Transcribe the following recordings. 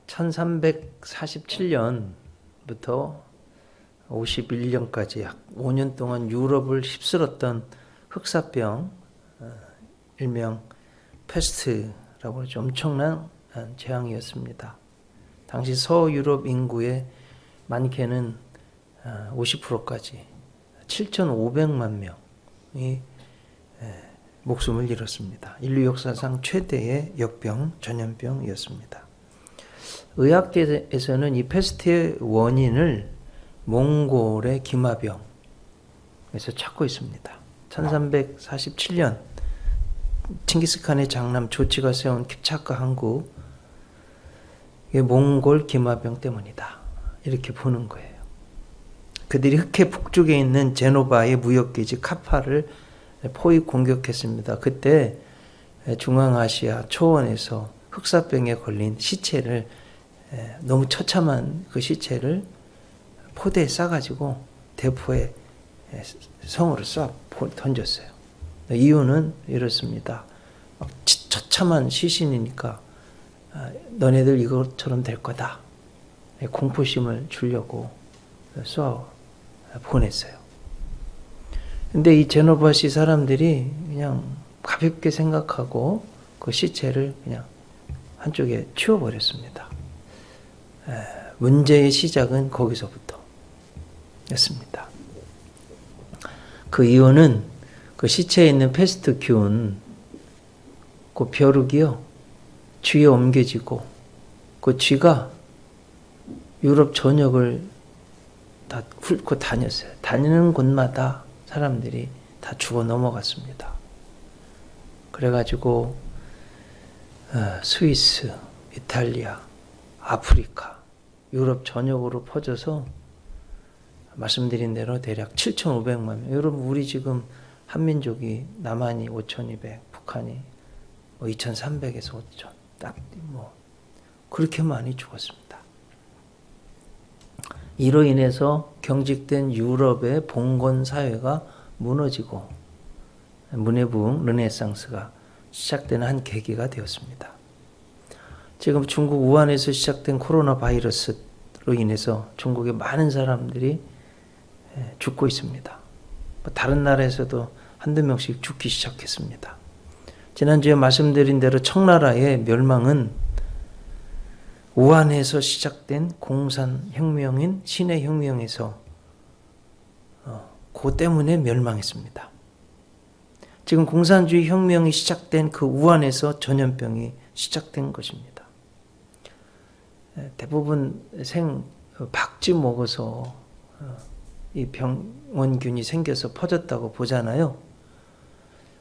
1347년부터 51년까지 약 5년 동안 유럽을 휩쓸었던 흑사병, 일명 패스트라고 하죠. 엄청난 재앙이었습니다. 당시 서유럽 인구의 많게는 50%까지 7,500만 명이 목숨을 잃었습니다. 인류 역사상 최대의 역병, 전염병이었습니다. 의학계에서는 이 패스트의 원인을 몽골의 기마병에서 찾고 있습니다. 1347년 칭기스칸의 장남 조치가 세운 킵차크 항구, 이게 몽골 기마병 때문이다, 이렇게 보는 거예요. 그들이 흑해 북쪽에 있는 제노바의 무역기지 카파를 포위 공격했습니다. 그때 중앙아시아 초원에서 흑사병에 걸린 시체를, 너무 처참한 그 시체를 포대에 싸가지고 대포에 성으로 쏴 던졌어요. 이유는 이렇습니다. 처참한 시신이니까 너네들 이것처럼 될 거다, 공포심을 주려고 쏴 보냈어요. 근데 이 제노바시 사람들이 그냥 가볍게 생각하고 그 시체를 그냥 한쪽에 치워버렸습니다. 문제의 시작은 거기서부터 였습니다. 그 이유는 그 시체에 있는 패스트균, 그 벼룩이요, 쥐에 옮겨지고 그 쥐가 유럽 전역을 다 훑고 다녔어요. 다니는 곳마다 사람들이 다 죽어 넘어갔습니다. 그래가지고 스위스, 이탈리아, 아프리카, 유럽 전역으로 퍼져서 말씀드린 대로 대략 7,500만 명. 여러분, 우리 지금 한민족이 남한이 5,200, 북한이 2,300에서 5,000, 딱 그렇게 많이 죽었습니다. 이로 인해서 경직된 유럽의 봉건 사회가 무너지고 문해부흥, 르네상스가 시작되는 한 계기가 되었습니다. 지금 중국 우한에서 시작된 코로나 바이러스로 인해서 중국의 많은 사람들이 죽고 있습니다. 다른 나라에서도 한두 명씩 죽기 시작했습니다. 지난주에 말씀드린 대로 청나라의 멸망은 우한에서 시작된 공산혁명인 신해혁명에서 그 때문에 멸망했습니다. 지금 공산주의 혁명이 시작된 그 우한에서 전염병이 시작된 것입니다. 대부분 박쥐 먹어서 이 병원균이 생겨서 퍼졌다고 보잖아요.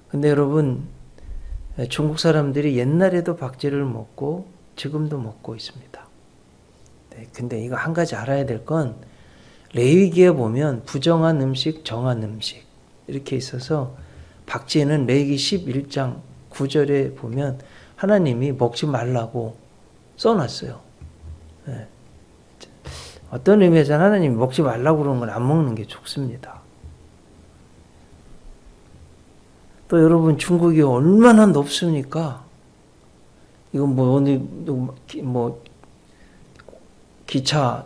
근데 여러분, 중국 사람들이 옛날에도 박쥐를 먹고 지금도 먹고 있습니다. 근데 이거 한 가지 알아야 될 건, 레위기에 보면 부정한 음식, 정한 음식 이렇게 있어서 박쥐는 레위기 11장 9절에 보면 하나님이 먹지 말라고 써놨어요. 어떤 의미에서는 하나님이 먹지 말라고 그러는 건 안 먹는 게 좋습니다. 또 여러분, 중국이 얼마나 높습니까? 이건 기차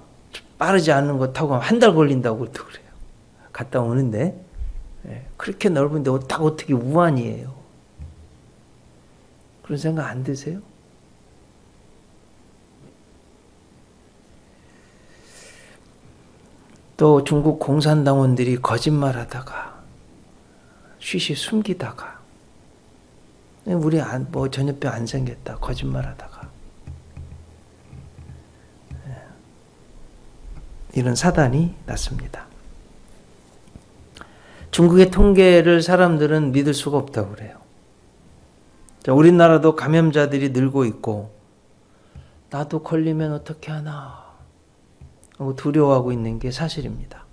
빠르지 않은 거 타고 한 달 걸린다고 또 그래요. 갔다 오는데. 그렇게 넓은데 딱 어떻게 우한이에요? 그런 생각 안 드세요? 또 중국 공산당원들이 거짓말하다가 쉬쉬 숨기다가 우리 전염병 안 생겼다 거짓말하다가 이런 사단이 났습니다. 중국의 통계를 사람들은 믿을 수가 없다고 그래요. 우리나라도 감염자들이 늘고 있고 나도 걸리면 어떻게 하나 하고 두려워하고 있는 게 사실입니다.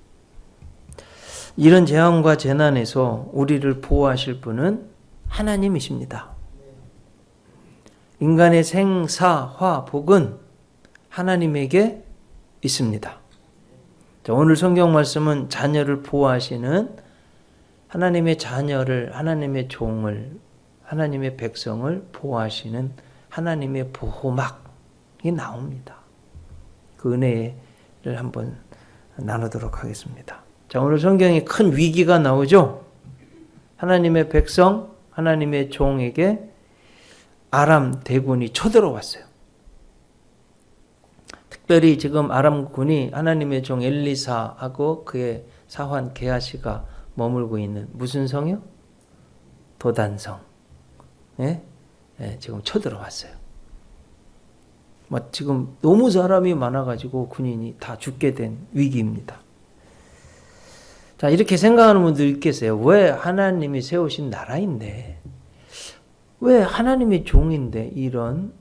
이런 재앙과 재난에서 우리를 보호하실 분은 하나님이십니다. 인간의 생사화 복은 하나님에게 있습니다. 오늘 성경 말씀은 자녀를 보호하시는 하나님의 자녀를, 하나님의 종을, 하나님의 백성을 보호하시는 하나님의 보호막, 이게 나옵니다. 그 은혜를 한번 나누도록 하겠습니다. 자, 오늘 성경에 큰 위기가 나오죠. 하나님의 백성, 하나님의 종에게 아람 대군이 쳐들어왔어요. 특별히 지금 아람군이 하나님의 종 엘리사하고 그의 사환 게하시가 머물고 있는 무슨 성이요? 도단성. 예? 예, 지금 쳐들어왔어요. 지금 너무 사람이 많아가지고 군인이 다 죽게 된 위기입니다. 자, 이렇게 생각하는 분들 있겠어요. 왜 하나님이 세우신 나라인데, 왜 하나님의 종인데 이런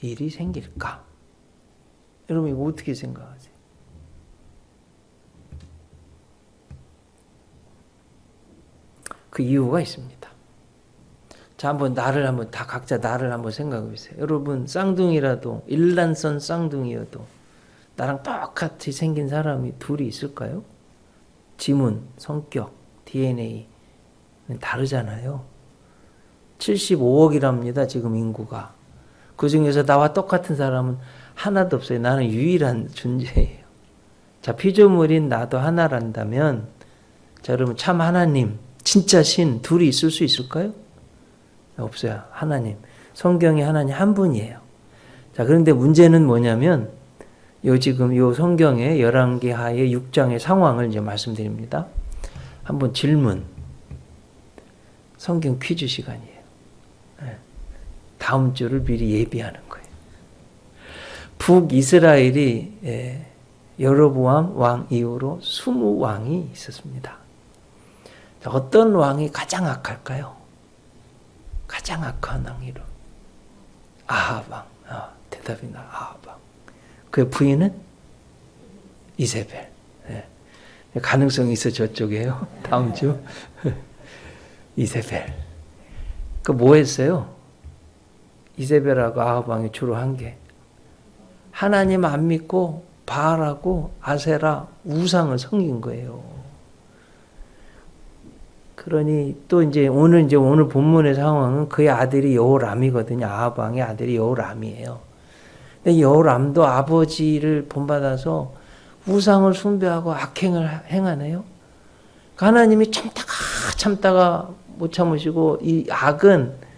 일이 생길까? 여러분 이거 어떻게 생각하세요? 그 이유가 있습니다. 자, 한번 각자 나를 한번 생각해 보세요. 여러분, 쌍둥이라도, 일란선 쌍둥이여도, 나랑 똑같이 생긴 사람이 둘이 있을까요? 지문, 성격, DNA는 다르잖아요. 75억이랍니다, 지금 인구가. 그 중에서 나와 똑같은 사람은 하나도 없어요. 나는 유일한 존재예요. 자, 피조물인 나도 하나란다면, 자, 여러분, 참 하나님, 진짜 신, 둘이 있을 수 있을까요? 없어요. 하나님. 성경에 하나님 한 분이에요. 자, 그런데 문제는 뭐냐면, 지금 성경의 열왕기하의 6장의 상황을 이제 말씀드립니다. 한번 질문. 성경 퀴즈 시간이에요. 다음 주를 미리 예비하는 거예요. 북이스라엘이 여로보암 왕 이후로 20왕이 있었습니다. 자, 어떤 왕이 가장 악할까요? 가장 악한 왕이로 아합 왕. 대답이 나. 아합 왕. 그의 부인은 이세벨. 네. 가능성이 있어 저쪽에요. 다음 주 이세벨. 그 뭐 했어요? 이세벨하고 아합 왕이 주로 한 게 하나님 안 믿고 바알하고 아세라 우상을 섬긴 거예요. 그러니 또 이제 오늘 본문의 상황은 그의 아들이 여호람이거든요. 아합 왕의 아들이 여호람이에요. 근데 여호람도 아버지를 본받아서 우상을 숭배하고 악행을 행하네요. 하나님이 참다가 못 참으시고 이 악은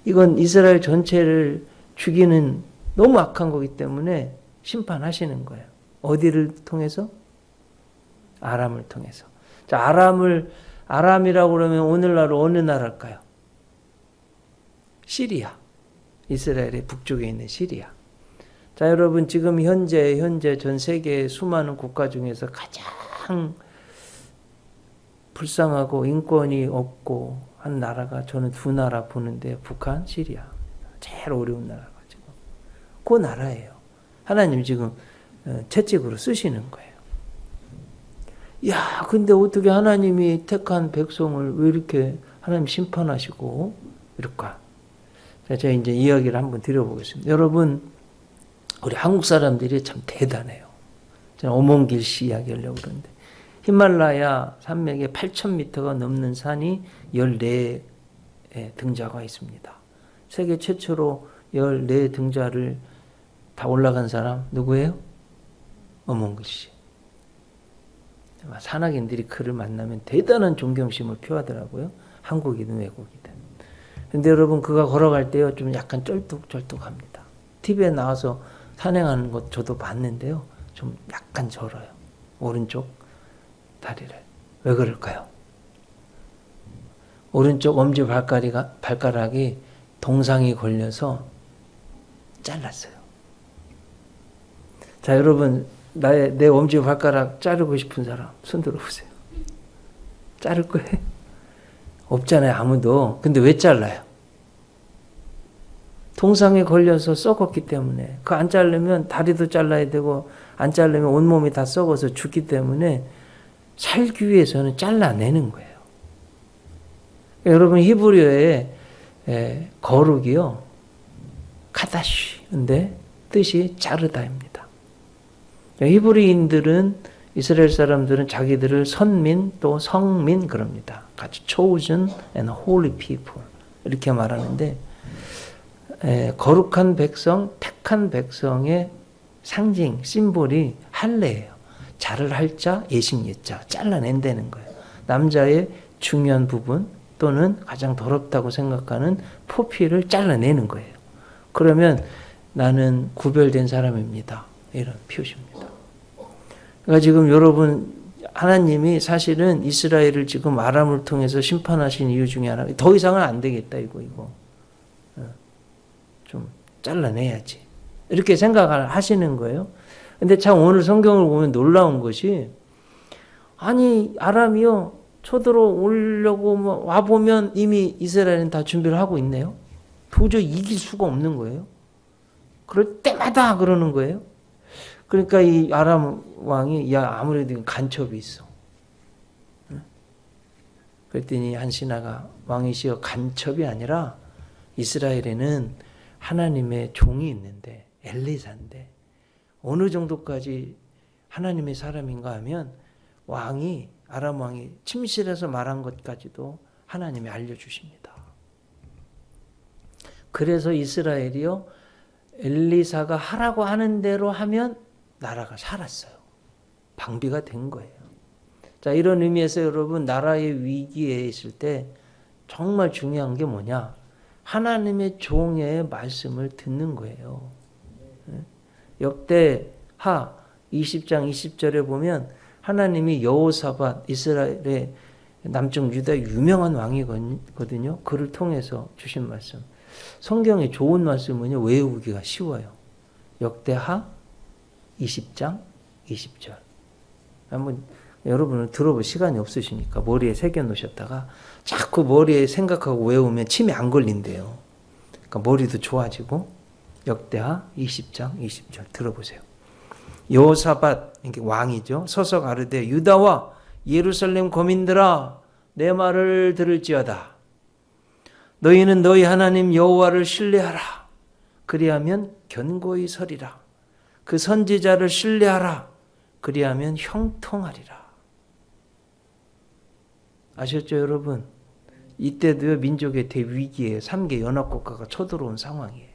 이건 이스라엘 전체를 죽이는 너무 악한 거기 때문에 심판하시는 거예요. 어디를 통해서? 아람을 통해서. 자, 아람이라고 그러면 오늘날 어느 나라일까요? 시리아. 이스라엘의 북쪽에 있는 시리아. 자, 여러분 지금 현재 전 세계의 수많은 국가 중에서 가장 불쌍하고 인권이 없고 한 나라가 저는 두 나라 보는데 북한, 시리아. 제일 어려운 나라가 지금. 그 나라예요. 하나님 지금 채찍으로 쓰시는 거예요. 야, 근데 어떻게 하나님이 택한 백성을 왜 이렇게 하나님 심판하시고 이럴까? 자, 제가 이제 이야기를 한번 드려보겠습니다. 여러분, 우리 한국 사람들이 참 대단해요. 저는 오몽길 씨 이야기하려고 그러는데 히말라야 산맥에 8,000m가 넘는 산이 14 등자가 있습니다. 세계 최초로 14 등자를 다 올라간 사람 누구예요? 오몽길 씨. 산악인들이 그를 만나면 대단한 존경심을 표하더라고요. 한국이든 외국이든. 근데 여러분 그가 걸어갈 때요 좀 약간 쩔뚝쩔뚝합니다. TV에 나와서 산행하는 것 저도 봤는데요. 좀 약간 절어요. 오른쪽 다리를. 왜 그럴까요? 오른쪽 엄지 발가락이 동상이 걸려서 잘랐어요. 자, 여러분 내 엄지 발가락 자르고 싶은 사람 손 들어보세요. 자를 거예요? 없잖아요, 아무도. 근데 왜 잘라요? 동상에 걸려서 썩었기 때문에. 그 안 자르면 다리도 잘라야 되고 안 자르면 온몸이 다 썩어서 죽기 때문에 살기 위해서는 잘라내는 거예요. 여러분 히브리어의 거룩이요 카다시인데 뜻이 자르다입니다. 히브리인들은 이스라엘 사람들은 자기들을 선민 또 성민 그럽니다. 같이 chosen and holy people 이렇게 말하는데 거룩한 백성, 택 택한 백성의 상징, 심볼이 할례예요. 자를 할자, 예식 예자 잘라낸다는 거예요. 남자의 중요한 부분 또는 가장 더럽다고 생각하는 포피를 잘라내는 거예요. 그러면 나는 구별된 사람입니다. 이런 표시입니다. 그러니까 지금 여러분 하나님이 사실은 이스라엘을 지금 아람을 통해서 심판하신 이유 중에 하나, 더 이상은 안 되겠다 이거 좀 잘라내야지 이렇게 생각을 하시는 거예요. 근데 참 오늘 성경을 보면 놀라운 것이, 아니 아람이요 쳐들어오려고 와보면 이미 이스라엘은 다 준비를 하고 있네요. 도저히 이길 수가 없는 거예요. 그럴 때마다 그러는 거예요. 그러니까 이 아람 왕이 야 아무래도 간첩이 있어. 그랬더니 한 신하가 왕이시여 간첩이 아니라 이스라엘에는 하나님의 종이 있는데 엘리사인데 어느 정도까지 하나님의 사람인가 하면 왕이 아람 왕이 침실에서 말한 것까지도 하나님이 알려주십니다. 그래서 이스라엘이요 엘리사가 하라고 하는 대로 하면 나라가 살았어요. 방비가 된 거예요. 자, 이런 의미에서 여러분 나라의 위기에 있을 때 정말 중요한 게 뭐냐? 하나님의 종의 말씀을 듣는 거예요. 역대하 20장 20절에 보면 하나님이 여호사밧 이스라엘의 남쪽 유다의 유명한 왕이거든요. 그를 통해서 주신 말씀. 성경의 좋은 말씀은요 외우기가 쉬워요. 역대하 20장 20절. 한번 여러분은 들어볼 시간이 없으시니까 머리에 새겨 놓으셨다가 자꾸 머리에 생각하고 외우면 침이 안 걸린대요. 그러니까 머리도 좋아지고. 역대하 20장 20절 들어보세요. 여호사밧 이게 왕이죠. 서서 가르되 유다와 예루살렘 거민들아 내 말을 들을지어다. 너희는 너희 하나님 여호와를 신뢰하라. 그리하면 견고히 서리라. 그 선지자를 신뢰하라. 그리하면 형통하리라. 아셨죠 여러분? 이때도요 민족의 대위기에 3개 연합국가가 쳐들어온 상황이에요.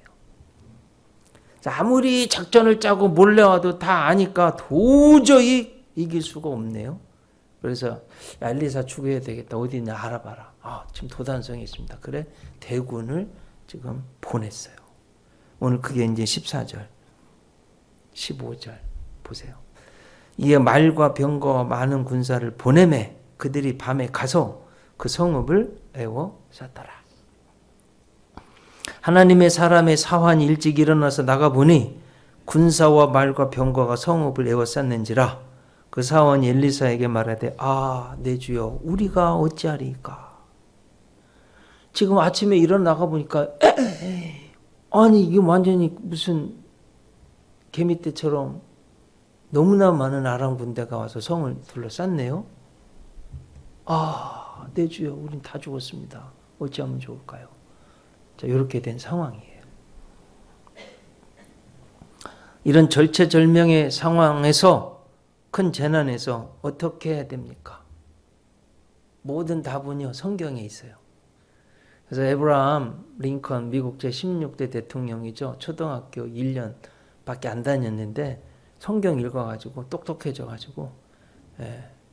아무리 작전을 짜고 몰래 와도 다 아니까 도저히 이길 수가 없네요. 그래서 엘리사 추구해야 되겠다. 어디 있냐 알아봐라. 지금 도단성에 있습니다. 그래 대군을 지금 보냈어요. 오늘 그게 이제 14절 15절 보세요. 이에 말과 병거와 많은 군사를 보내매 그들이 밤에 가서 그 성읍을 에워 쌌더라. 하나님의 사람의 사환이 일찍 일어나서 나가보니 군사와 말과 병거가 성읍을 에워쌌는지라. 그 사환이 엘리사에게 말하되 내 주여 우리가 어찌하리까. 지금 아침에 일어나가 보니까 아니 이게 완전히 무슨 개미떼처럼 너무나 많은 아람 군대가 와서 성을 둘러쌌네요. 내 주여 우린 다 죽었습니다. 어찌하면 좋을까요? 자, 이렇게 된 상황이에요. 이런 절체절명의 상황에서 큰 재난에서 어떻게 해야 됩니까? 모든 답은요 성경에 있어요. 그래서 에브라함 링컨 미국 제16대 대통령이죠. 초등학교 1년밖에 안 다녔는데 성경 읽어가지고 똑똑해져가지고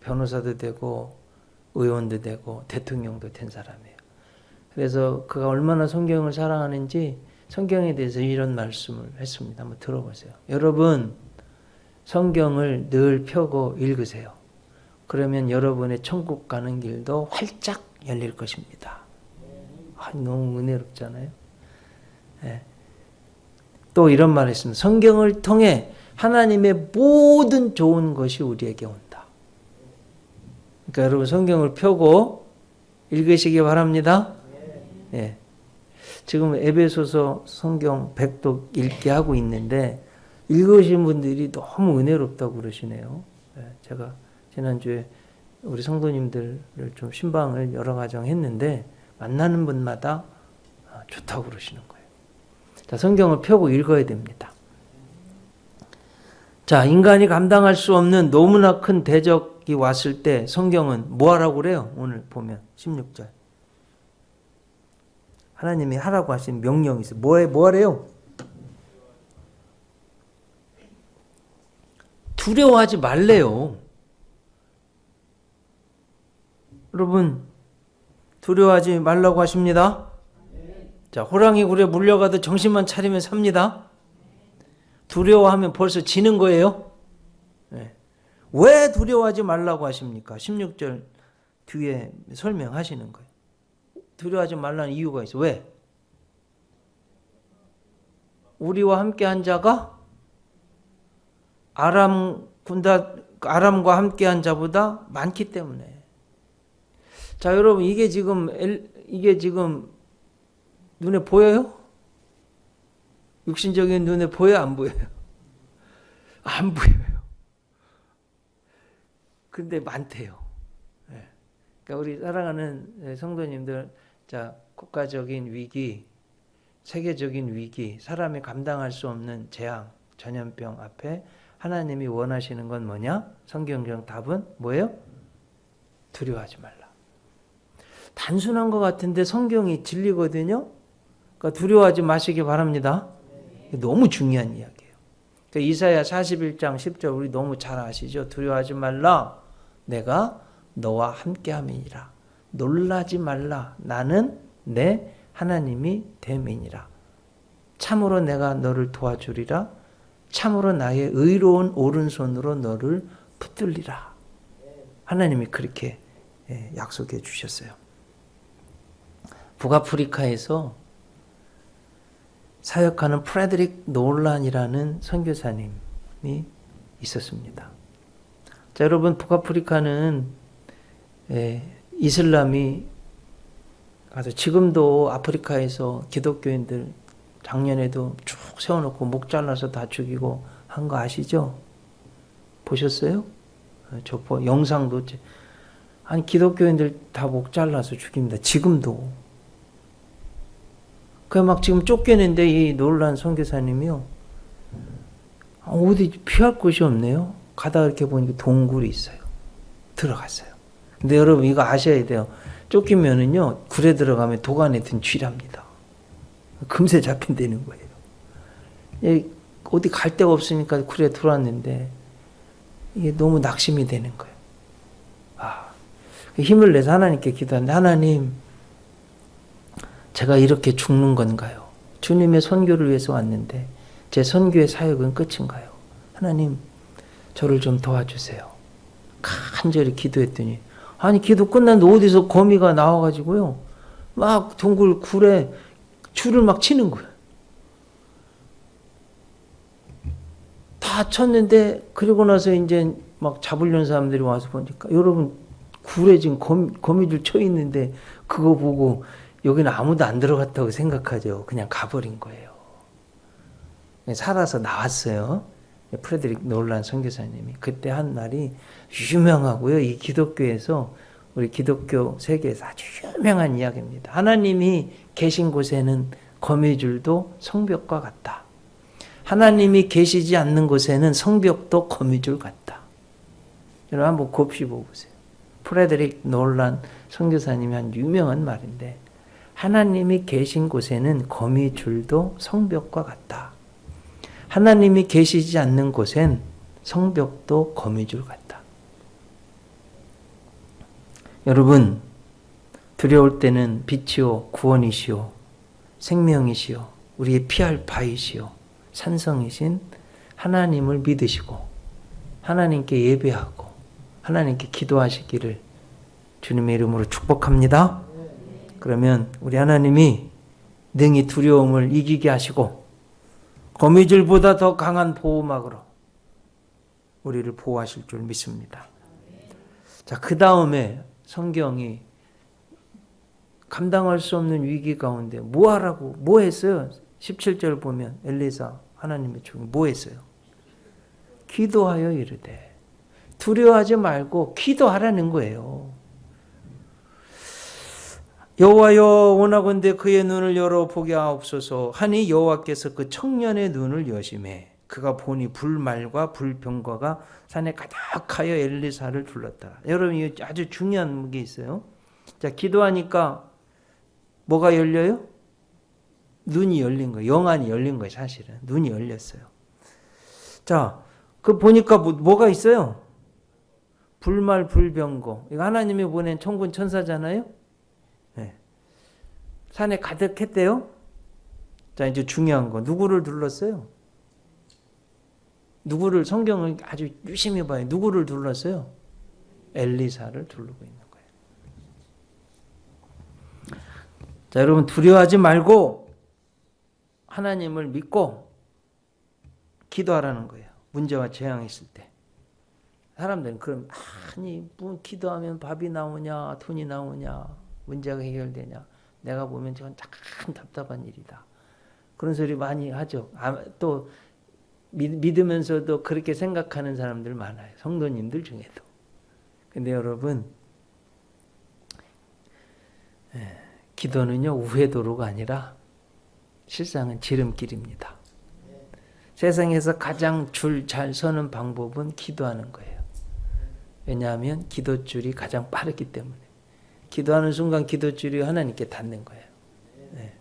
변호사도 되고 의원도 되고 대통령도 된 사람이에요. 그래서 그가 얼마나 성경을 사랑하는지 성경에 대해서 이런 말씀을 했습니다. 한번 들어보세요. 여러분 성경을 늘 펴고 읽으세요. 그러면 여러분의 천국 가는 길도 활짝 열릴 것입니다. 너무 은혜롭잖아요. 또 이런 말을 했습니다. 성경을 통해 하나님의 모든 좋은 것이 우리에게 온다. 그러니까 여러분 성경을 펴고 읽으시기 바랍니다. 지금 에베소서 성경 100독 읽게 하고 있는데 읽으신 분들이 너무 은혜롭다고 그러시네요. 제가 지난주에 우리 성도님들을 좀 신방을 여러 가정 했는데 만나는 분마다 좋다고 그러시는 거예요. 자, 성경을 펴고 읽어야 됩니다. 자, 인간이 감당할 수 없는 너무나 큰 대적이 왔을 때 성경은 뭐 하라고 그래요? 오늘 보면 16절. 하나님이 하라고 하신 명령이 있어요. 뭐 하래요? 두려워하지 말래요. 여러분, 두려워하지 말라고 하십니다. 자, 호랑이 굴에 물려가도 정신만 차리면 삽니다. 두려워하면 벌써 지는 거예요. 네. 왜 두려워하지 말라고 하십니까? 16절 뒤에 설명하시는 거예요. 두려워하지 말라는 이유가 있어. 왜? 우리와 함께한 자가 아람과 함께한 자보다 많기 때문에. 자, 여러분, 이게 지금 눈에 보여요? 육신적인 눈에 보여요? 안 보여요? 안 보여요. 근데 많대요. 네. 그러니까 우리 사랑하는 성도님들, 자, 국가적인 위기, 세계적인 위기, 사람이 감당할 수 없는 재앙, 전염병 앞에 하나님이 원하시는 건 뭐냐? 성경적 답은 뭐예요? 두려워하지 말라. 단순한 것 같은데 성경이 진리거든요. 그러니까 두려워하지 마시기 바랍니다. 너무 중요한 이야기예요. 그러니까 이사야 41장 10절 우리 너무 잘 아시죠? 두려워하지 말라. 내가 너와 함께함이니라. 놀라지 말라. 나는 내 하나님이 됨이니라. 참으로 내가 너를 도와주리라. 참으로 나의 의로운 오른손으로 너를 붙들리라. 하나님이 그렇게 약속해 주셨어요. 북아프리카에서 사역하는 프레드릭 놀란이라는 선교사님이 있었습니다. 자, 여러분, 북아프리카는 이슬람이 아주 지금도 아프리카에서 기독교인들 작년에도 쭉 세워놓고 목 잘라서 다 죽이고 한 거 아시죠? 보셨어요? 저 영상도 아니 기독교인들 다 목 잘라서 죽입니다. 지금도. 그 막 지금 쫓겨낸데 이 놀란 선교사님이요. 어디 피할 곳이 없네요. 가다 이렇게 보니까 동굴이 있어요. 들어갔어요. 근데 여러분 이거 아셔야 돼요. 쫓기면은요 굴에 들어가면 도간에 든 쥐랍니다. 금세 잡힌다는 거예요. 어디 갈 데가 없으니까 굴에 들어왔는데 이게 너무 낙심이 되는 거예요. 힘을 내서 하나님께 기도하는데 하나님 제가 이렇게 죽는 건가요? 주님의 선교를 위해서 왔는데 제 선교의 사역은 끝인가요? 하나님 저를 좀 도와주세요. 간절히 기도했더니 아니 기도 끝났는데 어디서 거미가 나와가지고요 막 동굴 굴에 줄을 막 치는 거예요. 다 쳤는데 그리고 나서 이제 막 잡으려는 사람들이 와서 보니까 여러분 굴에 지금 거미줄 쳐 있는데 그거 보고 여기는 아무도 안 들어갔다고 생각하죠. 그냥 가버린 거예요. 살아서 나왔어요. 프레드릭 놀란 선교사님이. 그때 한 말이 유명하고요. 이 기독교에서 우리 기독교 세계에서 아주 유명한 이야기입니다. 하나님이 계신 곳에는 거미줄도 성벽과 같다. 하나님이 계시지 않는 곳에는 성벽도 거미줄 같다. 여러분 한번 곱씹어 보세요. 프레드릭 놀란 선교사님이 한 유명한 말인데 하나님이 계신 곳에는 거미줄도 성벽과 같다. 하나님이 계시지 않는 곳엔 성벽도 거미줄 같다. 여러분 두려울 때는 빛이요 구원이시요 생명이시요 우리의 피할 바이시요 산성이신 하나님을 믿으시고 하나님께 예배하고 하나님께 기도하시기를 주님의 이름으로 축복합니다. 그러면 우리 하나님이 능히 두려움을 이기게 하시고 거미줄보다 더 강한 보호막으로 우리를 보호하실 줄 믿습니다. 자, 그 다음에 성경이 감당할 수 없는 위기 가운데 뭐 하라고 뭐 했어요? 17절 보면 엘리사 하나님의 종이 뭐 했어요? 기도하여 이르되 두려워하지 말고 기도하라는 거예요. 여호와여 원하건대 그의 눈을 열어 보게 하옵소서 하니 여호와께서 그 청년의 눈을 여심해 그가 보니 불말과 불병거가 산에 가득하여 엘리사를 둘렀다. 여러분 이 아주 중요한 게 있어요. 자, 기도하니까 뭐가 열려요? 눈이 열린 거예요. 영안이 열린 거예요. 사실은 눈이 열렸어요. 자, 그 보니까 뭐가 있어요? 불말 불병거. 이거 하나님이 보낸 천군 천사잖아요. 네. 산에 가득했대요. 자, 이제 중요한 거. 누구를 둘렀어요? 누구를, 성경을 아주 유심히 봐요. 누구를 둘렀어요? 엘리사를 두르고 있는 거예요. 자, 여러분 두려워하지 말고 하나님을 믿고 기도하라는 거예요. 문제와 재앙이 있을 때. 사람들은 그럼 아니 뭐 기도하면 밥이 나오냐 돈이 나오냐 문제가 해결되냐. 내가 보면 저건 참 답답한 일이다. 그런 소리 많이 하죠. 또 믿으면서도 그렇게 생각하는 사람들 많아요. 성도님들 중에도. 근데 여러분 기도는요 우회도로가 아니라 실상은 지름길입니다. 세상에서 가장 줄 잘 서는 방법은 기도하는 거예요. 왜냐하면 기도줄이 가장 빠르기 때문에. 기도하는 순간 기도줄이 하나님께 닿는 거예요. 네.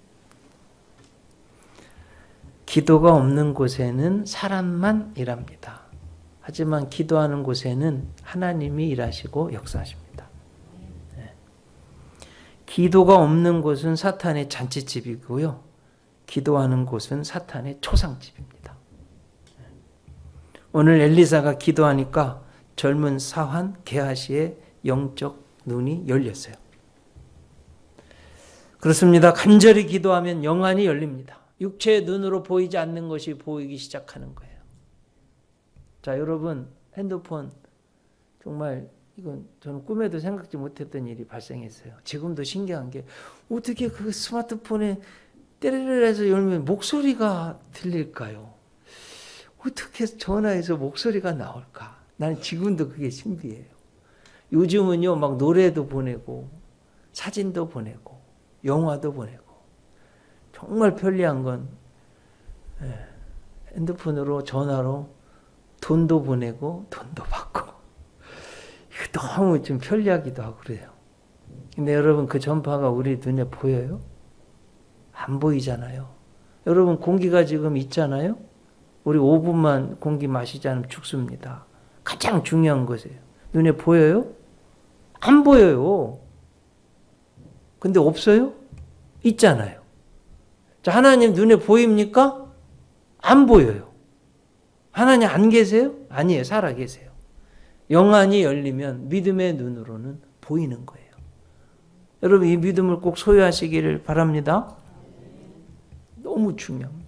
기도가 없는 곳에는 사람만 일합니다. 하지만 기도하는 곳에는 하나님이 일하시고 역사하십니다. 네. 기도가 없는 곳은 사탄의 잔치집이고요. 기도하는 곳은 사탄의 초상집입니다. 오늘 엘리사가 기도하니까 젊은 사환 게하시의 영적 눈이 열렸어요. 그렇습니다. 간절히 기도하면 영안이 열립니다. 육체의 눈으로 보이지 않는 것이 보이기 시작하는 거예요. 자, 여러분 핸드폰 정말 이건 저는 꿈에도 생각지 못했던 일이 발생했어요. 지금도 신기한 게 어떻게 그 스마트폰에 때르르 해서 열면 목소리가 들릴까요? 어떻게 전화해서 목소리가 나올까? 나는 지금도 그게 신비해요. 요즘은요, 막 노래도 보내고, 사진도 보내고, 영화도 보내고, 정말 편리한 건 핸드폰으로, 전화로 돈도 보내고, 돈도 받고. 이거 너무 좀 편리하기도 하고 그래요. 근데 여러분, 그 전파가 우리 눈에 보여요? 안 보이잖아요. 여러분, 공기가 지금 있잖아요? 우리 5분만 공기 마시지 않으면 죽습니다. 가장 중요한 것이에요. 눈에 보여요? 안 보여요. 근데 없어요? 있잖아요. 자, 하나님 눈에 보입니까? 안 보여요. 하나님 안 계세요? 아니에요. 살아 계세요. 영안이 열리면 믿음의 눈으로는 보이는 거예요. 여러분, 이 믿음을 꼭 소유하시기를 바랍니다. 너무 중요합니다.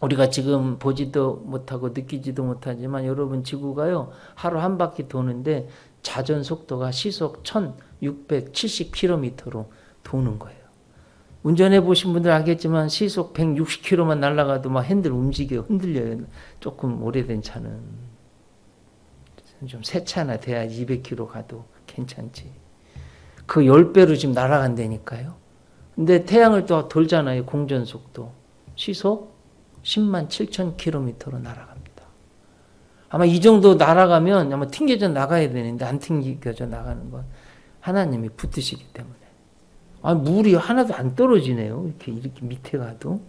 우리가 지금 보지도 못하고 느끼지도 못하지만 여러분 지구가요 하루 한 바퀴 도는데 자전 속도가 시속 1670km로 도는 거예요. 운전해 보신 분들 알겠지만 시속 160km만 날아가도 막 핸들 움직여 흔들려요. 조금 오래된 차는 좀 새 차나 돼야 200km 가도 괜찮지. 그 10배로 지금 날아간다니까요. 근데 태양을 또 돌잖아요. 공전 속도 시속 10만 7천 km로 날아갑니다. 아마 이 정도 날아가면 아마 튕겨져 나가야 되는데 안 튕겨져 나가는 건 하나님이 붙드시기 때문에. 아, 물이 하나도 안 떨어지네요. 이렇게 밑에 가도.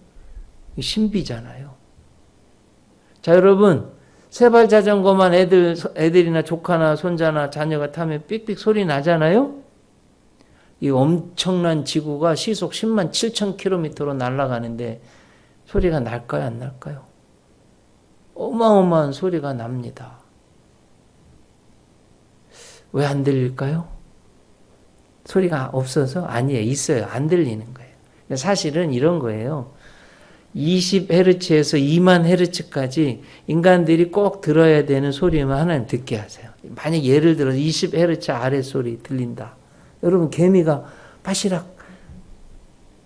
신비잖아요. 자, 여러분, 세발 자전거만 애들이나 조카나 손자나 자녀가 타면 삑삑 소리 나잖아요. 이 엄청난 지구가 시속 10만 7천 km로 날아가는데 소리가 날까요? 안 날까요? 어마어마한 소리가 납니다. 왜 안 들릴까요? 소리가 없어서? 아니에요. 있어요. 안 들리는 거예요. 사실은 이런 거예요. 20Hz에서 2만 Hz까지 인간들이 꼭 들어야 되는 소리만 하나님 듣게 하세요. 만약 예를 들어서 20Hz 아래 소리 들린다. 여러분 개미가 바시락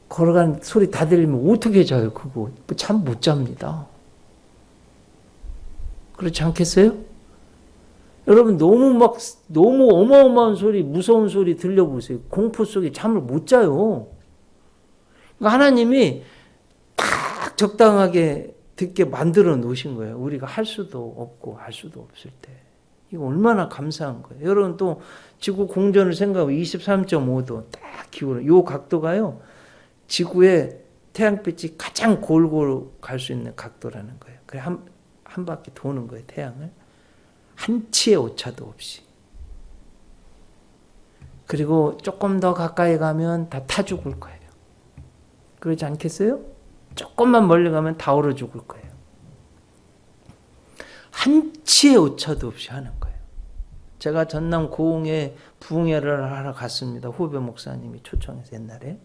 걸어가는 소리 다 들리면 어떻게 자요? 그거 참 못 잡니다. 그렇지 않겠어요? 여러분 너무 어마어마한 소리, 무서운 소리 들려보세요. 공포 속에 잠을 못 자요. 그러니까 하나님이 딱 적당하게 듣게 만들어 놓으신 거예요. 우리가 할 수도 없고 할 수도 없을 때. 이거 얼마나 감사한 거예요. 여러분 또 지구 공전을 생각하고 23.5도 딱 기울어요. 이 각도가요. 지구의 태양빛이 가장 골고루 갈 수 있는 각도라는 거예요. 그래 한 바퀴 도는 거예요, 태양을. 한 치의 오차도 없이. 그리고 조금 더 가까이 가면 다 타 죽을 거예요. 그러지 않겠어요? 조금만 멀리 가면 다 얼어 죽을 거예요. 한 치의 오차도 없이 하는 거예요. 제가 전남 고흥에 부흥회를 하러 갔습니다. 후배 목사님이 초청해서 옛날에.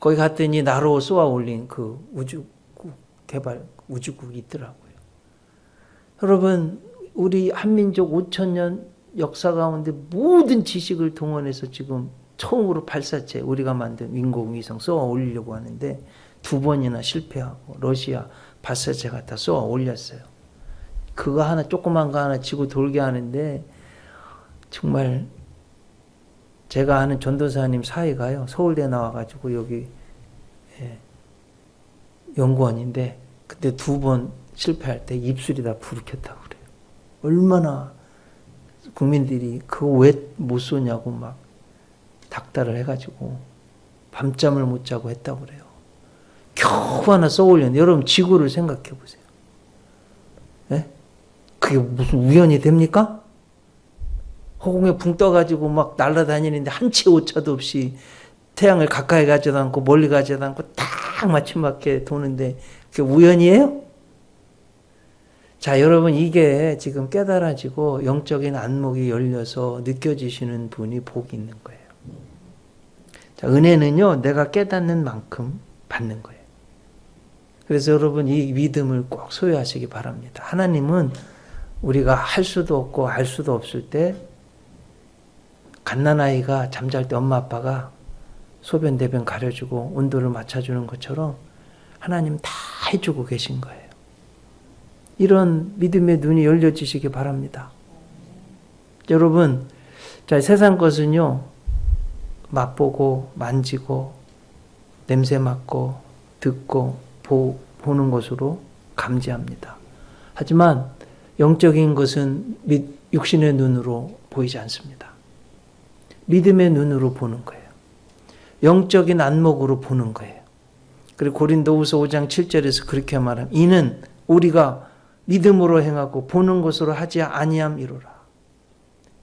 거기 갔더니 나로 쏘아 올린 그 우주국 개발 우주국이 있더라고요. 여러분, 우리 한민족 5,000년 역사 가운데 모든 지식을 동원해서 지금 처음으로 발사체 우리가 만든 인공위성 쏘아 올리려고 하는데 2번이나 실패하고 러시아 발사체 갖다 쏘아 올렸어요. 그거 하나 조그만 거 하나 지고 돌게 하는데 정말 제가 아는 전도사님 사이가요. 서울대 나와가지고 여기 연구원인데 그때 2번 실패할 때 입술이 다 부르켰다고 그래요. 얼마나 국민들이 그거 왜 못 쏘냐고 막 닥달을 해가지고 밤잠을 못 자고 했다고 그래요. 겨우 하나 쏘올렸는데 여러분 지구를 생각해 보세요. 예? 그게 무슨 우연이 됩니까? 허공에 붕 떠가지고 막 날아다니는데 한치 오차도 없이 태양을 가까이 가지도 않고 멀리 가지도 않고 딱 맞춤 맞게 도는데 그게 우연이에요? 자, 여러분 이게 지금 깨달아지고 영적인 안목이 열려서 느껴지시는 분이 복이 있는 거예요. 자, 은혜는요, 내가 깨닫는 만큼 받는 거예요. 그래서 여러분 이 믿음을 꼭 소유하시기 바랍니다. 하나님은 우리가 할 수도 없고 알 수도 없을 때 갓난아이가 잠잘 때 엄마 아빠가 소변 대변 가려주고 온도를 맞춰주는 것처럼 하나님 다 해주고 계신 거예요. 이런 믿음의 눈이 열려지시기 바랍니다. 여러분, 자, 세상 것은요, 맛보고 만지고 냄새 맡고 듣고 보는 것으로 감지합니다. 하지만 영적인 것은 육신의 눈으로 보이지 않습니다. 믿음의 눈으로 보는 거예요. 영적인 안목으로 보는 거예요. 그리고 고린도후서 5장 7절에서 그렇게 말합니다. 이는 우리가 믿음으로 행하고 보는 것으로 하지 아니함이로라.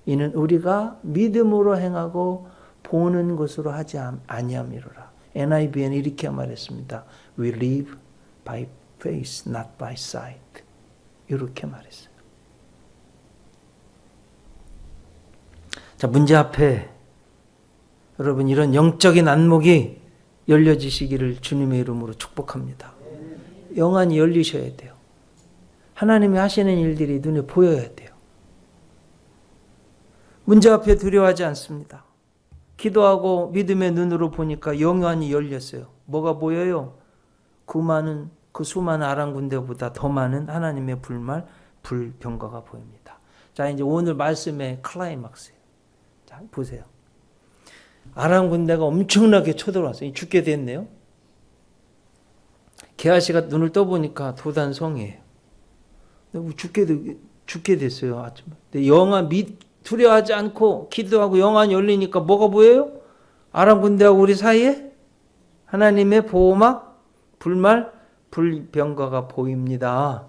이는 우리가 믿음으로 행하고 보는 것으로 하지 아니함이로라. NIV는 이렇게 말했습니다. We live by faith, not by sight. 이렇게 말했어요. 자, 문제 앞에 여러분 이런 영적인 안목이 열려지시기를 주님의 이름으로 축복합니다. 영안이 열리셔야 돼요. 하나님이 하시는 일들이 눈에 보여야 돼요. 문제 앞에 두려워하지 않습니다. 기도하고 믿음의 눈으로 보니까 영안이 열렸어요. 뭐가 보여요? 그 수많은 아람 군대보다 더 많은 하나님의 불병거가 보입니다. 자, 이제 오늘 말씀의 클라이막스예요. 자, 보세요. 아람 군대가 엄청나게 쳐들어왔어요. 죽게 됐네요. 게하시가 눈을 떠보니까 도단성이에요. 죽게 됐어요. 아침에. 두려워하지 않고 기도하고 영안이 열리니까 뭐가 보여요? 아람 군대하고 우리 사이에 하나님의 보호막, 불병거가 보입니다.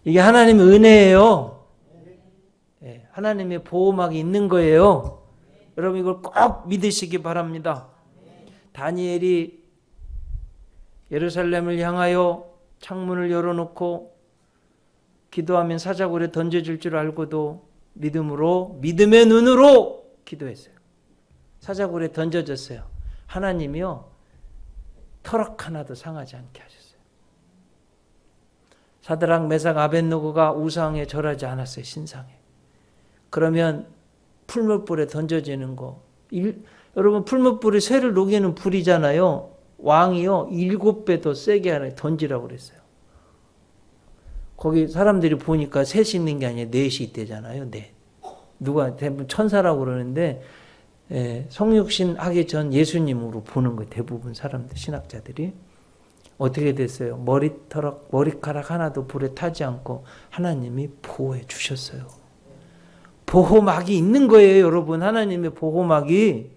이게 하나님의 은혜예요. 네, 하나님의 보호막이 있는 거예요. 여러분 이걸 꼭 믿으시기 바랍니다. 다니엘이 예루살렘을 향하여 창문을 열어놓고 기도하면 사자굴에 던져질 줄 알고도 믿음의 눈으로 기도했어요. 사자굴에 던져졌어요. 하나님이요, 터럭 하나도 상하지 않게 하셨어요. 사드락, 메삭, 아벳느고가 우상에 절하지 않았어요. 신상에. 그러면 풀무불에 던져지는 거. 여러분 풀무불이 쇠를 녹이는 불이잖아요. 왕이요 7배 더 세게 하나 던지라고 그랬어요. 거기 사람들이 보니까 셋이 있는 게 아니라 넷이 있대잖아요. 넷. 누가 대부분 천사라고 그러는데 성육신 하기 전 예수님으로 보는 거예요. 대부분 사람들, 신학자들이. 어떻게 됐어요? 머리카락 하나도 불에 타지 않고 하나님이 보호해 주셨어요. 보호막이 있는 거예요, 여러분. 하나님의 보호막이.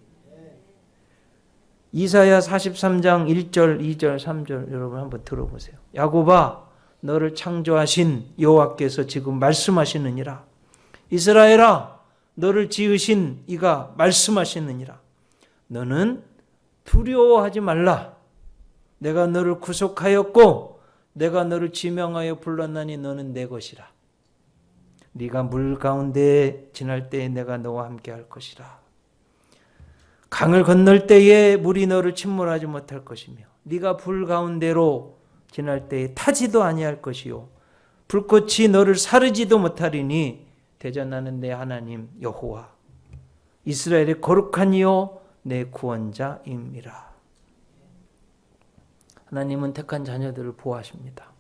이사야 43장 1절, 2절, 3절 여러분 한번 들어보세요. 야곱아, 너를 창조하신 여호와께서 지금 말씀하시느니라. 이스라엘아, 너를 지으신 이가 말씀하시느니라. 너는 두려워하지 말라. 내가 너를 구속하였고 내가 너를 지명하여 불렀나니 너는 내 것이라. 네가 물 가운데 지날 때에 내가 너와 함께 할 것이라. 강을 건널 때에 물이 너를 침몰하지 못할 것이며 네가 불 가운데로 지날 때에 타지도 아니할 것이요 불꽃이 너를 사르지도 못하리니 대전하는 내 하나님 여호와 이스라엘의 거룩한 이요 내 구원자임이라. 하나님은 택한 자녀들을 보호하십니다.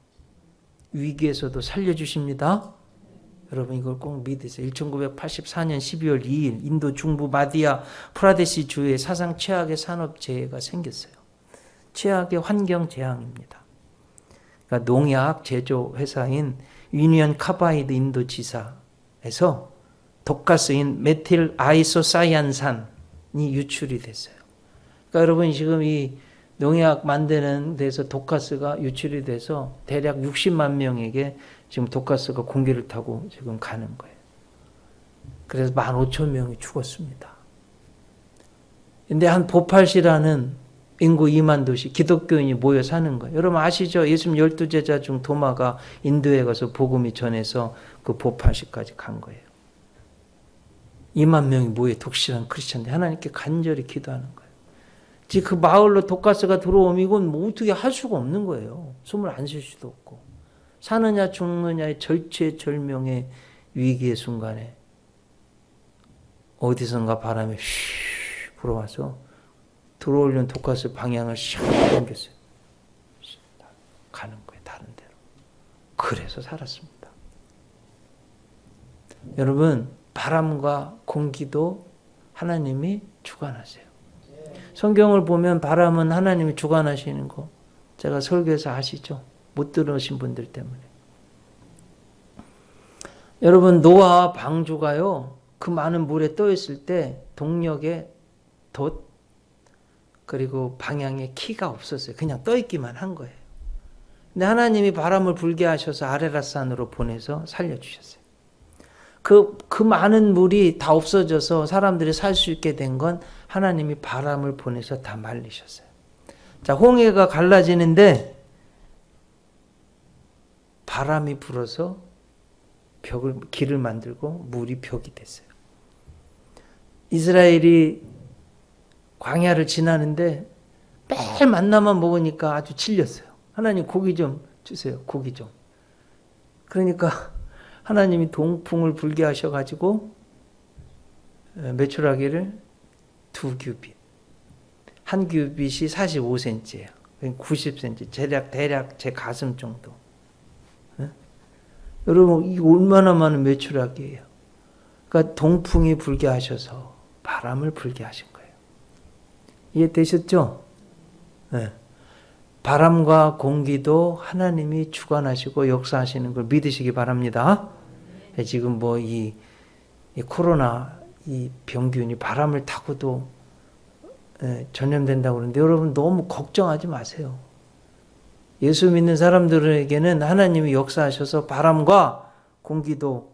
위기에서도 살려주십니다. 여러분 이걸 꼭 믿으세요. 1984년 12월 2일 인도 중부 마디아 프라데시 주에 사상 최악의 산업재해가 생겼어요. 최악의 환경재앙입니다. 그러니까 농약 제조 회사인 유니언 카바이드 인도 지사에서 독가스인 메틸 아이소사이안산이 유출이 됐어요. 그러니까 여러분 지금 이 농약 만드는 데서 독가스가 유출이 돼서 대략 60만 명에게 지금 독가스가 공기를 타고 지금 가는 거예요. 그래서 15,000명이 죽었습니다. 근데 한 보팔시라는 인구 2만 도시 기독교인이 모여 사는 거예요. 여러분 아시죠? 예수님 12제자 중 도마가 인도에 가서 복음이 전해서 그 보팔시까지 간 거예요. 2만 명이 모여 독실한 크리스천들 하나님께 간절히 기도하는 거예요. 지금 그 마을로 독가스가 들어오면 이건 뭐 어떻게 할 수가 없는 거예요. 숨을 안 쉴 수도 없고. 사느냐 죽느냐의 절체절명의 위기의 순간에 어디선가 바람이 휘 불어와서 들어오려는 독가스 방향을 샥 당겼어요. 가는 거예요. 다른 데로. 그래서 살았습니다. 여러분 바람과 공기도 하나님이 주관하세요. 성경을 보면 바람은 하나님이 주관하시는 거 제가 설교에서 아시죠? 못 들으신 분들 때문에. 여러분 노아 방주가요 그 많은 물에 떠 있을 때 동력에 돛 그리고 방향에 키가 없었어요. 그냥 떠 있기만 한 거예요. 근데 하나님이 바람을 불게 하셔서 아레라산으로 보내서 살려주셨어요. 그 많은 물이 다 없어져서 사람들이 살 수 있게 된 건 하나님이 바람을 보내서 다 말리셨어요. 자, 홍해가 갈라지는데 바람이 불어서 길을 만들고 물이 벽이 됐어요. 이스라엘이 광야를 지나는데 매일 만나만 먹으니까 아주 질렸어요. 하나님 고기 좀 주세요. 고기 좀. 그러니까 하나님이 동풍을 불게 하셔가지고 메추라기를 2규빗. 한 규빗이 45cm예요. 90cm. 대략 제 가슴 정도. 여러분 이게 얼마나 많은 메추라기예요. 그러니까 동풍이 불게 하셔서 바람을 불게 하신 거예요. 이해되셨죠? 네. 바람과 공기도 하나님이 주관하시고 역사하시는 걸 믿으시기 바랍니다. 지금 뭐 이 코로나 이 병균이 바람을 타고도 전염된다고 그러는데 여러분 너무 걱정하지 마세요. 예수 믿는 사람들에게는 하나님이 역사하셔서 바람과 공기도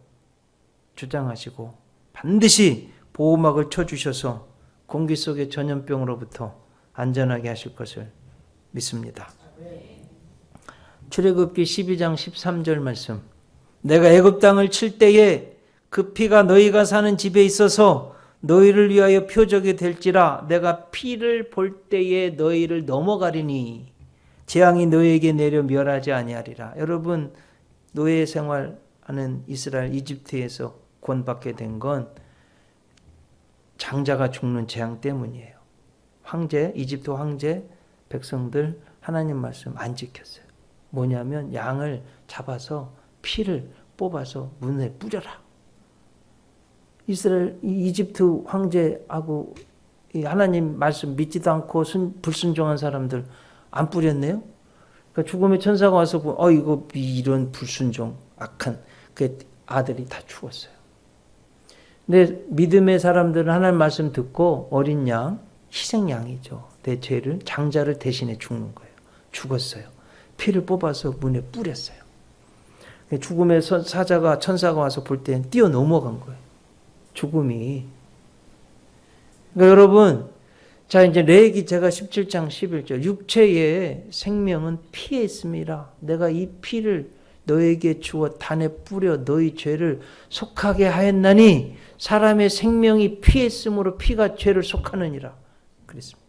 주장하시고 반드시 보호막을 쳐주셔서 공기 속의 전염병으로부터 안전하게 하실 것을 믿습니다. 출애굽기 12장 13절 말씀. 내가 애굽 땅을 칠 때에 그 피가 너희가 사는 집에 있어서 너희를 위하여 표적이 될지라 내가 피를 볼 때에 너희를 넘어가리니 재앙이 너희에게 내려 멸하지 아니하리라. 여러분 노예 생활하는 이스라엘 이집트에서 구원받게 된 건 장자가 죽는 재앙 때문이에요. 황제 이집트 황제 백성들 하나님 말씀 안 지켰어요. 뭐냐면 양을 잡아서 피를 뽑아서 문에 뿌려라. 이집트 황제하고 하나님 말씀 믿지도 않고 불순종한 사람들 안 뿌렸네요. 그러니까 죽음의 천사가 와서 이거 이런 불순종 악한 그 아들이 다 죽었어요. 근데 믿음의 사람들은 하나님 말씀 듣고 어린 양 희생양이죠. 내 죄를 장자를 대신해 죽는 거예요. 죽었어요. 피를 뽑아서 문에 뿌렸어요. 죽음의 사자가 천사가 와서 볼 때는 뛰어 넘어간 거예요. 죽음이. 그러니까 여러분, 자 이제 레위기 제가 17장 11절 육체의 생명은 피에 있습니다. 내가 이 피를 너에게 주어 단에 뿌려 너희 죄를 속하게 하였나니 사람의 생명이 피에 있으므로 피가 죄를 속하느니라 그랬습니다.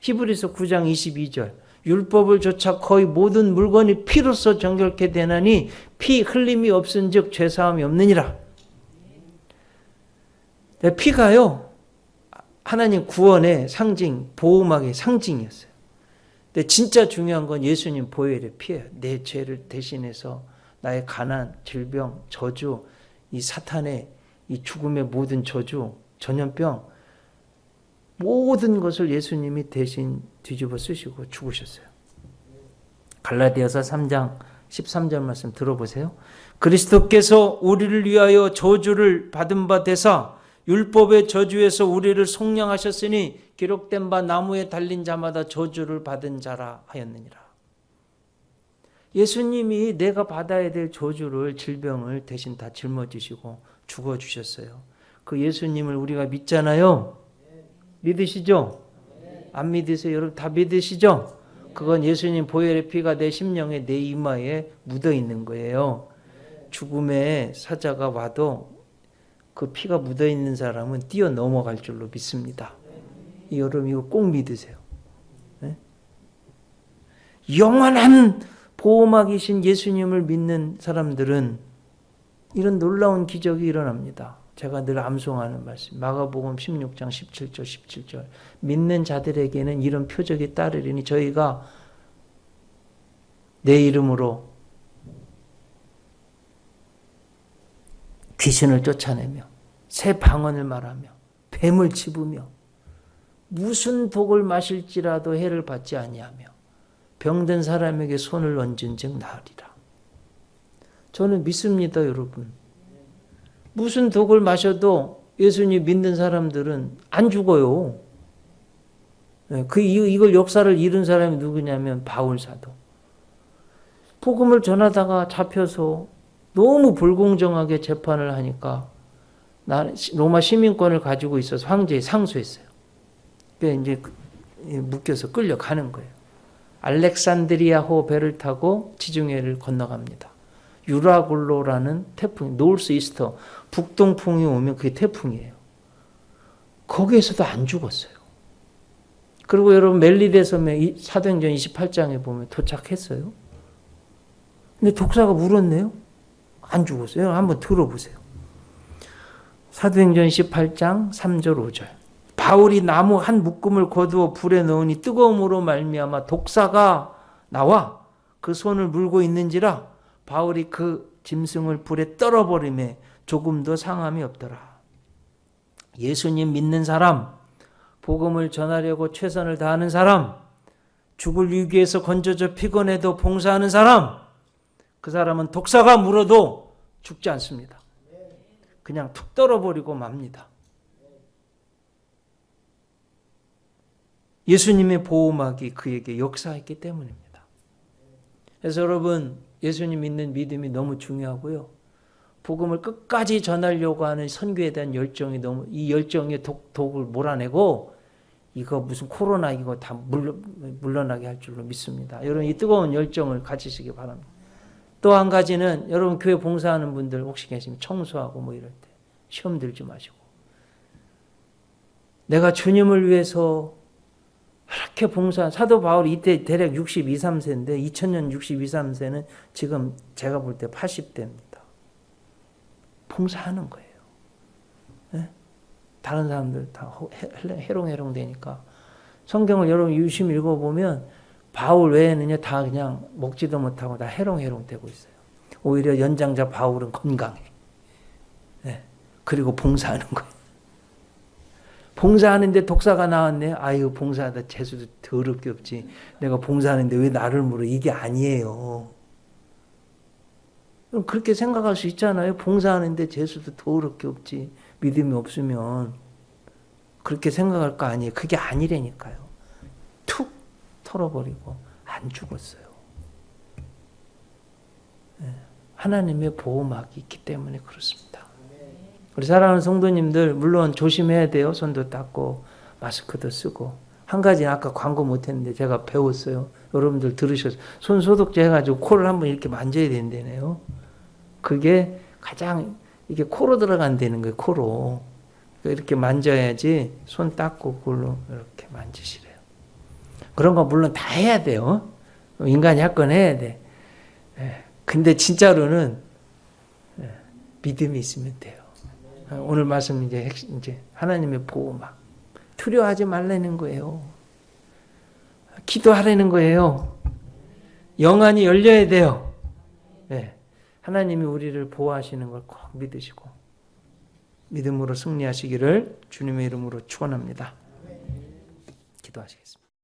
히브리서 9장 22절 율법을 조차 거의 모든 물건이 피로써 정결케 되나니 피 흘림이 없은즉 죄사함이 없느니라. 피가요 하나님 구원의 상징, 보호막의 상징이었어요. 근데 진짜 중요한 건 예수님 보혈의 피예요. 내 죄를 대신해서 나의 가난, 질병, 저주, 이 사탄의 이 죽음의 모든 저주, 전염병 모든 것을 예수님이 대신 뒤집어 쓰시고 죽으셨어요. 갈라디아서 3장 13절 말씀 들어보세요. 그리스도께서 우리를 위하여 저주를 받은 바 되사 율법의 저주에서 우리를 속량하셨으니 기록된 바 나무에 달린 자마다 저주를 받은 자라 하였느니라. 예수님이 내가 받아야 될 저주를 질병을 대신 다 짊어지시고 죽어주셨어요. 그 예수님을 우리가 믿잖아요. 믿으시죠? 안 믿으세요? 여러분 다 믿으시죠? 그건 예수님 보혈의 피가 내 심령에 내 이마에 묻어 있는 거예요. 죽음의 사자가 와도 그 피가 묻어 있는 사람은 뛰어 넘어갈 줄로 믿습니다. 여러분 이거 꼭 믿으세요. 네? 영원한 보호막이신 예수님을 믿는 사람들은 이런 놀라운 기적이 일어납니다. 제가 늘 암송하는 말씀 마가복음 16장 17절 믿는 자들에게는 이런 표적이 따르리니 저희가 내 이름으로 귀신을 쫓아내며 새 방언을 말하며 뱀을 집으며 무슨 독을 마실지라도 해를 받지 아니하며 병든 사람에게 손을 얹은 즉 나으리라. 저는 믿습니다, 여러분. 무슨 독을 마셔도 예수님 믿는 사람들은 안 죽어요. 이걸 역사를 이룬 사람이 누구냐면 바울 사도. 복음을 전하다가 잡혀서 너무 불공정하게 재판을 하니까 로마 시민권을 가지고 있어서 황제에 상소했어요. 그래서 이제 묶여서 끌려가는 거예요. 알렉산드리아호 배를 타고 지중해를 건너갑니다. 유라굴로라는 태풍, 노스 이스터, 북동풍이 오면 그게 태풍이에요. 거기에서도 안 죽었어요. 그리고 여러분 멜리데 섬에 사도행전 28장에 보면 도착했어요. 근데 독사가 물었네요. 안 죽었어요. 한번 들어보세요. 사도행전 18장 3절 5절 바울이 나무 한 묶음을 거두어 불에 넣으니 뜨거움으로 말미암아 독사가 나와 그 손을 물고 있는지라 바울이 그 짐승을 불에 떨어버리매 조금도 상함이 없더라. 예수님 믿는 사람, 복음을 전하려고 최선을 다하는 사람, 죽을 위기에서 건져져 피곤해도 봉사하는 사람, 그 사람은 독사가 물어도 죽지 않습니다. 그냥 툭 떨어버리고 맙니다. 예수님의 보호막이 그에게 역사했기 때문입니다. 그래서 여러분 예수님 믿는 믿음이 너무 중요하고요. 복음을 끝까지 전하려고 하는 선교에 대한 열정이 이 열정의 독을 몰아내고 이거 무슨 코로나 이거 다 물러나게 할 줄로 믿습니다. 여러분 이 뜨거운 열정을 가지시기 바랍니다. 또 한 가지는 여러분 교회 봉사하는 분들 혹시 계시면 청소하고 뭐 이럴 때 시험 들지 마시고 내가 주님을 위해서 이렇게 봉사한 사도 바울이 이때 대략 62, 3세인데 2000년 62, 3세는 지금 제가 볼 때 80대입니다. 봉사하는 거예요. 네? 다른 사람들 다 해롱해롱 되니까 성경을 여러분 유심히 읽어보면 바울 외에는 다 그냥 먹지도 못하고 다 해롱해롱 되고 있어요. 오히려 연장자 바울은 건강해. 네. 그리고 봉사하는 거예요. 봉사하는데 독사가 나왔네. 아유 봉사하다 재수도 더럽게 없지. 내가 봉사하는데 왜 나를 물어. 이게 아니에요. 그렇게 생각할 수 있잖아요. 봉사하는데 재수도 더럽게 없지. 믿음이 없으면 그렇게 생각할 거 아니에요. 그게 아니라니까요. 툭 털어버리고 안 죽었어요. 네. 하나님의 보호막이 있기 때문에 그렇습니다. 우리 사랑하는 성도님들 물론 조심해야 돼요. 손도 닦고 마스크도 쓰고. 한 가지는 아까 광고 못했는데 제가 배웠어요. 여러분들 들으셨어요. 손 소독제 해가지고 코를 한번 이렇게 만져야 된다네요. 그게 가장 이게 코로 들어간다는 거예요. 코로. 이렇게 만져야지 손 닦고 그걸로 이렇게 만지시래요. 그런 거 물론 다 해야 돼요. 인간이 할 건 해야 돼. 근데 진짜로는 믿음이 있으면 돼요. 오늘 말씀 이제 하나님의 보호막. 두려워하지 말라는 거예요. 기도하라는 거예요. 영안이 열려야 돼요. 하나님이 우리를 보호하시는 걸 꼭 믿으시고 믿음으로 승리하시기를 주님의 이름으로 축원합니다. 기도하시겠습니다.